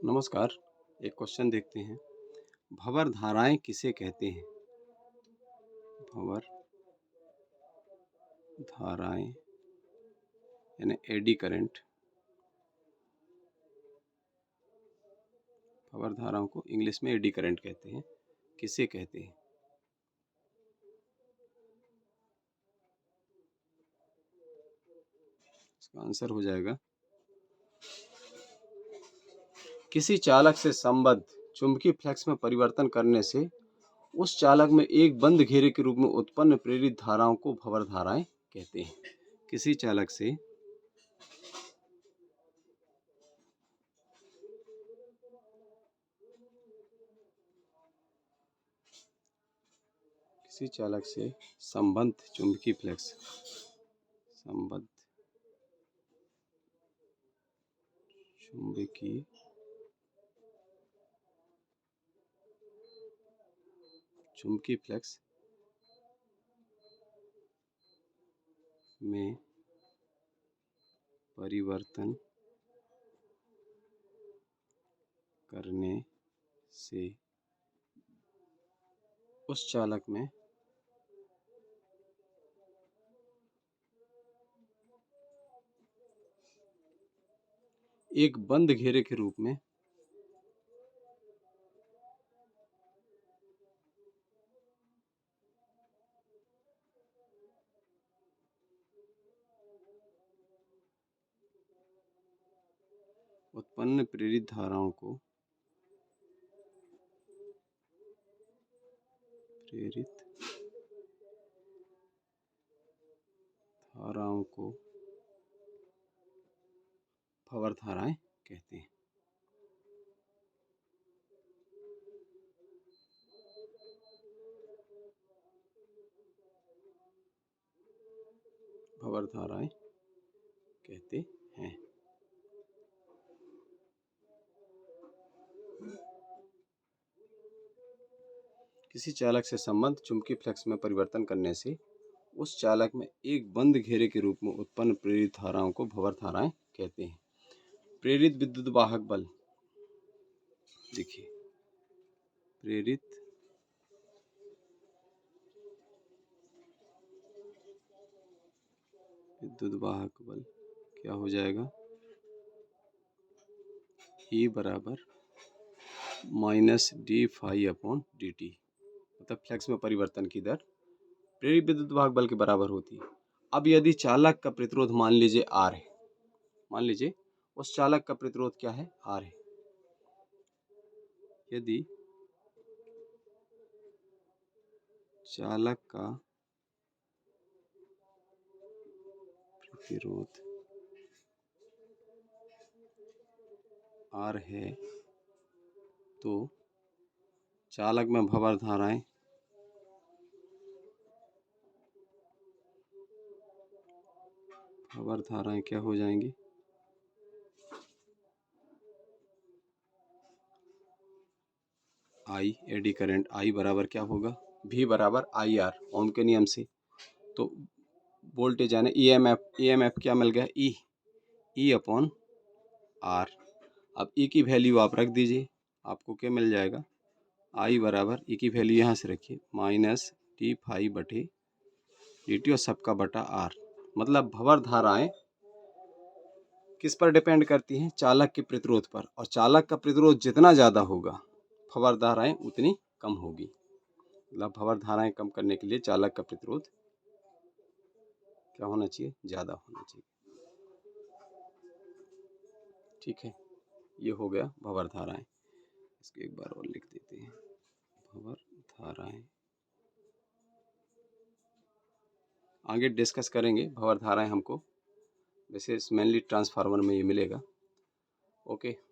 नमस्कार। एक क्वेश्चन देखते हैं। भंवर धाराएं किसे कहते हैं? भंवर धाराएं यानी एडी करंट। भंवर धाराओं को इंग्लिश में एडी करंट कहते हैं। किसे कहते हैं? इसका आंसर हो जाएगा, किसी चालक से संबद्ध चुंबकीय फ्लक्स में परिवर्तन करने से उस चालक में एक बंद घेरे के रूप में उत्पन्न प्रेरित धाराओं को भंवर धाराएं कहते हैं। किसी चालक से संबद्ध चुंबकीय फ्लक्स चुंबकीय फ्लक्स में परिवर्तन करने से उस चालक में एक बंद घेरे के रूप में उत्पन्न प्रेरित धाराओं को भंवर धाराएं कहते हैं। भंवर धाराएं कहते हैं। किसी चालक से संबद्ध चुंबकीय फ्लक्स में परिवर्तन करने से उस चालक में एक बंद घेरे के रूप में उत्पन्न प्रेरित धाराओं को भंवर धाराएं कहते हैं। प्रेरित विद्युत वाहक बल, देखिए प्रेरित विद्युत वाहक बल क्या हो जाएगा? E बराबर -d∅/dt, मतलब फ्लक्स में परिवर्तन की दर प्रेरित विद्युत वाहक बल के बराबर होती है। अब यदि चालक का प्रतिरोध मान लीजिए R है, मान लीजिए उस चालक का प्रतिरोध क्या है? R है। यदि चालक का प्रतिरोध R है तो चालक में भंवर धाराएं क्या हो जाएंगी? I एडी करंट I बराबर क्या होगा? V बराबर IR, ओम के नियम से। तो वोल्टेज यानी EMF क्या मिल गया? E/R। अब E की वैल्यू आप रख दीजिए, आपको क्या मिल जाएगा? I बराबर E की वैल्यू यहाँ से रखिए -d∅/dt और सबका बटा R। मतलब भंवर धाराएं किस पर डिपेंड करती हैं? चालक के प्रतिरोध पर, और चालक का प्रतिरोध जितना ज़्यादा होगा भंवर धाराएं उतनी कम होगी। मतलब भंवर धाराएं कम करने के लिए चालक का प्रतिरोध क्या होना चाहिए? ज़्यादा होना चाहिए। ठीक है, ये हो गया भंवर धाराएं। इसको एक बार और लिख देते हैं, भंवर धाराएं। आगे डिस्कस करेंगे भंवर धाराएं हमको, वैसे मेनली ट्रांसफार्मर में ये मिलेगा। ओके।